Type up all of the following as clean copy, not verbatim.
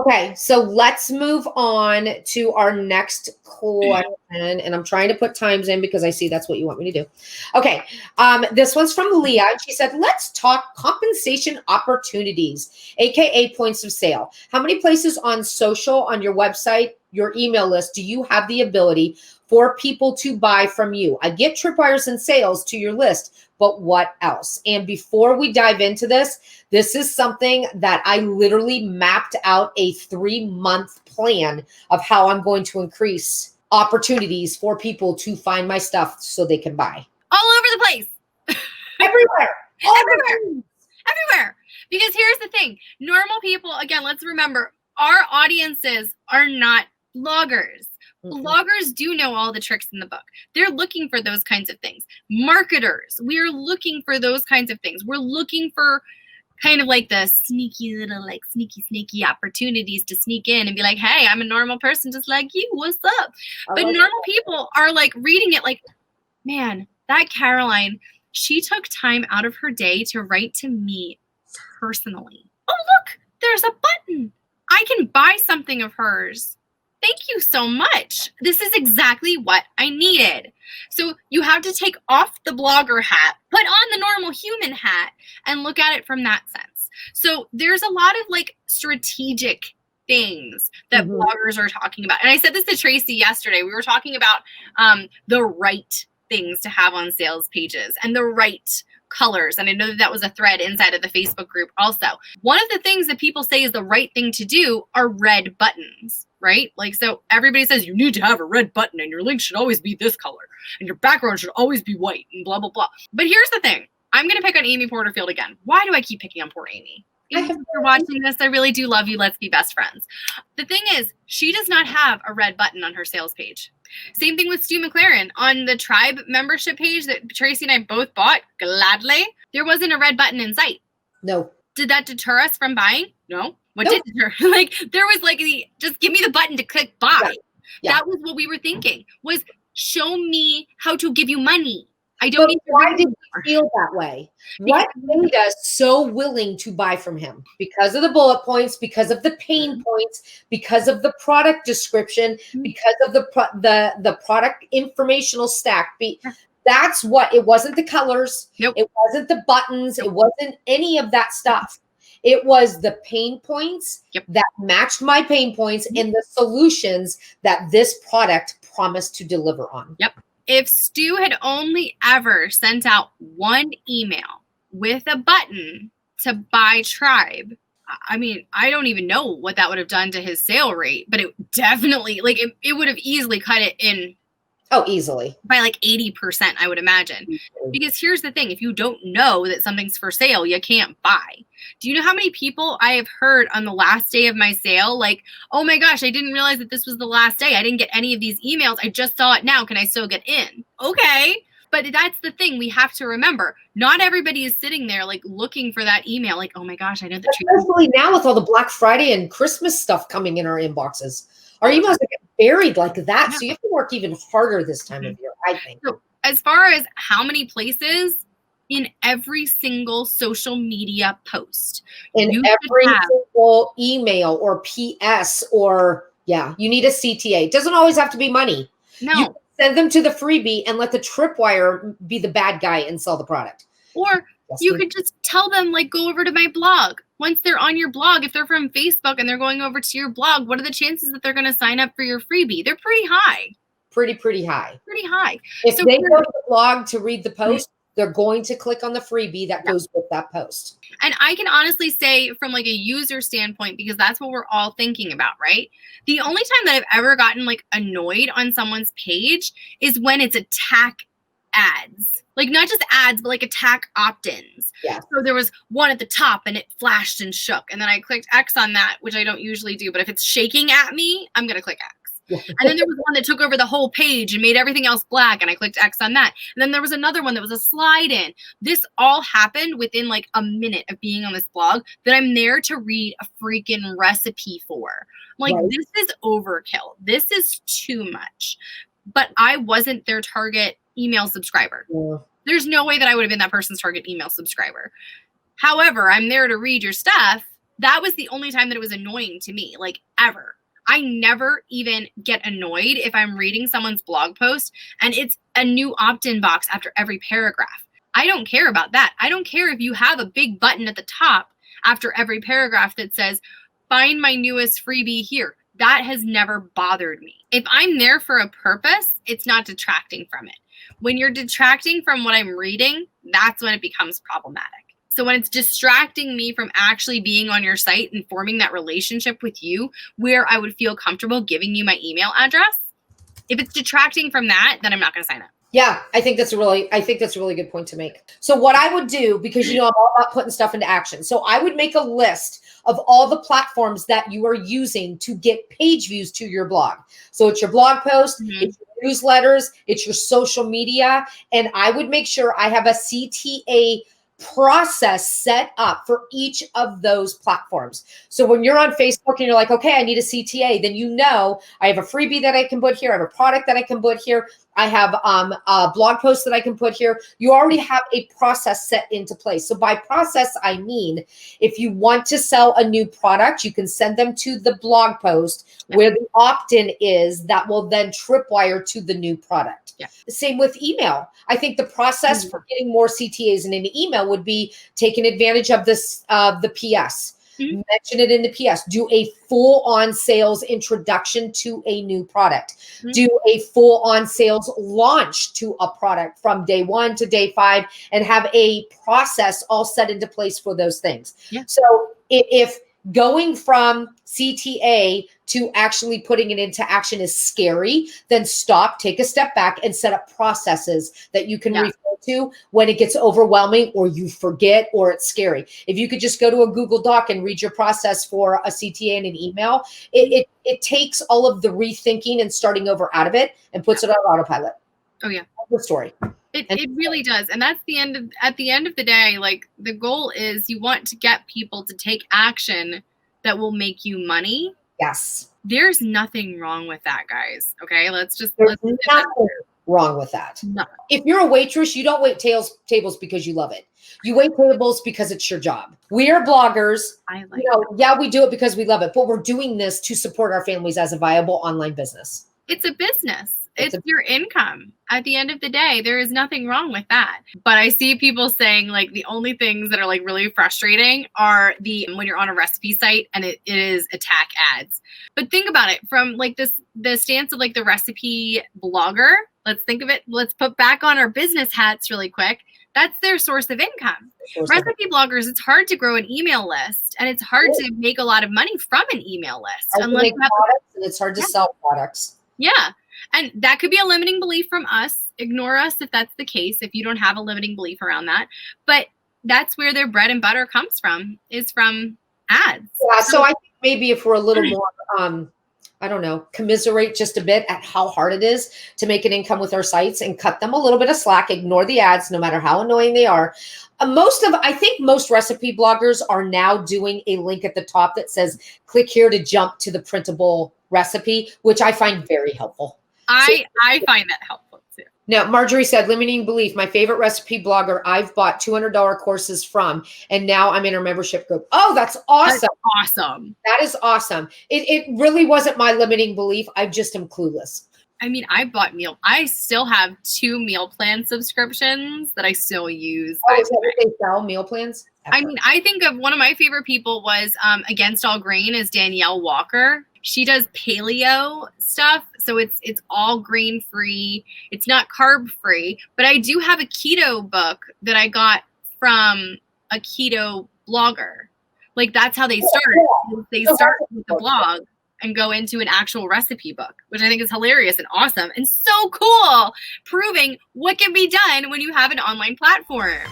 Okay, so let's move on to our next question. And I'm trying to put times in because I see that's what you want me to do. Okay, this one's from Leah. And she said, let's talk compensation opportunities, AKA points of sale. How many places on social, on your website, your email list, do you have the ability for people to buy from you? I get tripwires and sales to your list, but what else? And before we dive into this is something that I literally mapped out a 3-month plan of how I'm going to increase opportunities for people to find my stuff so they can buy. All over the place. Everywhere. Everywhere. Because here's the thing. Normal people, again, let's remember, our audiences are not bloggers. Bloggers do know all the tricks in the book. They're looking for those kinds of things. Marketers, we're looking for those kinds of things. We're looking for kind of like the sneaky little, like sneaky opportunities to sneak in and be like, hey, I'm a normal person just like you. What's up? But normal people are like reading it like, man, that Caroline, she took time out of her day to write to me personally. Oh, look, there's a button. I can buy something of hers. Thank you so much. This is exactly what I needed. So you have to take off the blogger hat, put on the normal human hat, and look at it from that sense. So there's a lot of like strategic things that bloggers are talking about. And I said this to Tracy yesterday. We were talking about the right things to have on sales pages and the right colors. And I know that was a thread inside of the Facebook group also. One of the things that people say is the right thing to do are red buttons, right? Like, so everybody says you need to have a red button and your link should always be this color and your background should always be white and blah, blah, blah. But here's the thing. I'm going to pick on Amy Porterfield again. Why do I keep picking on poor Amy? If you're watching this, I really do love you. Let's be best friends. The thing is, she does not have a red button on her sales page. Same thing with Stu McLaren. On the Tribe membership page that Tracy and I both bought gladly, there wasn't a red button in sight. No. Did that deter us from buying? No. What did deter? Like, there was like just give me the button to click buy. Yeah. That was what we were thinking, was show me how to give you money. I don't need to. Why did you feel that way? What made us so willing to buy from him? Because of the bullet points, because of the pain points, because of the product description, because of the product informational stack. That's what it wasn't. The colors. Nope. It wasn't the buttons. It wasn't any of that stuff. It was the pain points that matched my pain points and the solutions that this product promised to deliver on. Yep. If Stu had only ever sent out one email with a button to buy Tribe, I mean, I don't even know what that would have done to his sale rate, but it definitely, like, it would have easily cut it in. Oh, easily. By like 80%, I would imagine. Because here's the thing. If you don't know that something's for sale, you can't buy. Do you know how many people I have heard on the last day of my sale? Like, oh my gosh, I didn't realize that this was the last day. I didn't get any of these emails. I just saw it now. Can I still get in? Okay. But that's the thing we have to remember. Not everybody is sitting there like looking for that email. Like, oh my gosh, I know that. Especially now with all the Black Friday and Christmas stuff coming in our inboxes. Our emails get buried like that. So you have to work even harder this time of year, I think. So as far as how many places, in every single social media post. In every single email or PS or, you need a CTA. It doesn't always have to be money. No. You can send them to the freebie and let the tripwire be the bad guy and sell the product. Or you could just tell them, like, go over to my blog. Once they're on your blog, if they're from Facebook and they're going over to your blog, what are the chances that they're going to sign up for your freebie? They're pretty high. Pretty high. Pretty high. If they go to the blog to read the post, they're going to click on the freebie that goes with that post. And I can honestly say from like a user standpoint, because that's what we're all thinking about, right? The only time that I've ever gotten like annoyed on someone's page is when it's attack ads. Like not just ads, but like attack opt-ins. Yeah. So there was one at the top and it flashed and shook. And then I clicked X on that, which I don't usually do. But if it's shaking at me, I'm going to click X. And then there was one that took over the whole page and made everything else black, and I clicked X on that. And then there was another one that was a slide in. This all happened within like a minute of being on this blog that I'm there to read a freaking recipe for. Like, Right. this is overkill. This is too much. But I wasn't their target email subscriber. Yeah. There's no way that I would have been that person's target email subscriber. However, I'm there to read your stuff. That was the only time that it was annoying to me, like, ever. I never even get annoyed if I'm reading someone's blog post and it's a new opt-in box after every paragraph. I don't care about that. I don't care if you have a big button at the top after every paragraph that says, find my newest freebie here. That has never bothered me. If I'm there for a purpose, it's not detracting from it. When you're detracting from what I'm reading, that's when it becomes problematic. So when it's distracting me from actually being on your site and forming that relationship with you where I would feel comfortable giving you my email address, if it's detracting from that, then I'm not going to sign up. Yeah, I think that's a really good point to make. So what I would do, because I'm all about putting stuff into action. So I would make a list of all the platforms that you are using to get page views to your blog. So it's your blog post, it's your newsletters, it's your social media, and I would make sure I have a CTA process set up for each of those platforms. So when you're on Facebook and you're like, okay, I need a CTA, then I have a freebie that I can put here. I have a product that I can put here. I have a blog post that I can put here. You already have a process set into place. So by process, I mean, if you want to sell a new product, you can send them to the blog post where the opt-in is that will then tripwire to the new product. Yeah. Same with email. I think the process for getting more CTAs in an email would be taking advantage of this, the PS. Mention it in the PS. Do a full-on sales introduction to a new product. Do a full-on sales launch to a product from day 1 to day 5 and have a process all set into place for those things. Yeah. So if going from CTA to actually putting it into action is scary, then stop, take a step back, and set up processes that you can refer to when it gets overwhelming or you forget or it's scary. If you could just go to a Google Doc and read your process for a CTA and an email, it takes all of the rethinking and starting over out of it and puts it on autopilot. Oh yeah. The story. It really does. And that's at the end of the day, like, the goal is you want to get people to take action that will make you money. Yes. There's nothing wrong with that, guys. Okay. Let's nothing wrong with that. No. If you're a waitress, you don't wait tables because you love it. You wait tables because it's your job. We are bloggers. We do it because we love it, but we're doing this to support our families as a viable online business. It's a business. It's your income. At the end of the day, there is nothing wrong with that. But I see people saying, like, the only things that are like really frustrating are when you're on a recipe site and it is attack ads. But think about it from like the stance of like the recipe blogger. Let's think of it. Let's put back on our business hats really quick. That's their source of income. Recipe bloggers, it's hard to grow an email list and it's hard to make a lot of money from an email list. Unless you have products, and it's hard to sell products. Yeah. And that could be a limiting belief from us. Ignore us if that's the case, if you don't have a limiting belief around that. But that's where their bread and butter comes from, is from ads. Yeah, so I think maybe if we're a little more, commiserate just a bit at how hard it is to make an income with our sites and cut them a little bit of slack, ignore the ads, no matter how annoying they are. I think most recipe bloggers are now doing a link at the top that says, click here to jump to the printable recipe, which I find very helpful. I find that helpful too. Now, Marjorie said, limiting belief, my favorite recipe blogger I've bought $200 courses from, and now I'm in her membership group. Oh, that's awesome. That's awesome. That is awesome. It really wasn't my limiting belief. I just am clueless. I mean, I still have 2 meal plan subscriptions that I still use. Oh, is that what they sell, meal plans? I mean, I think of one of my favorite people was Against All Grain is Danielle Walker. She does paleo stuff. So it's all grain free. It's not carb free, but I do have a keto book that I got from a keto blogger. Like, that's how they start. They start with the blog and go into an actual recipe book, which I think is hilarious and awesome and so cool, proving what can be done when you have an online platform.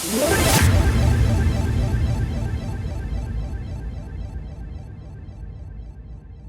Bye.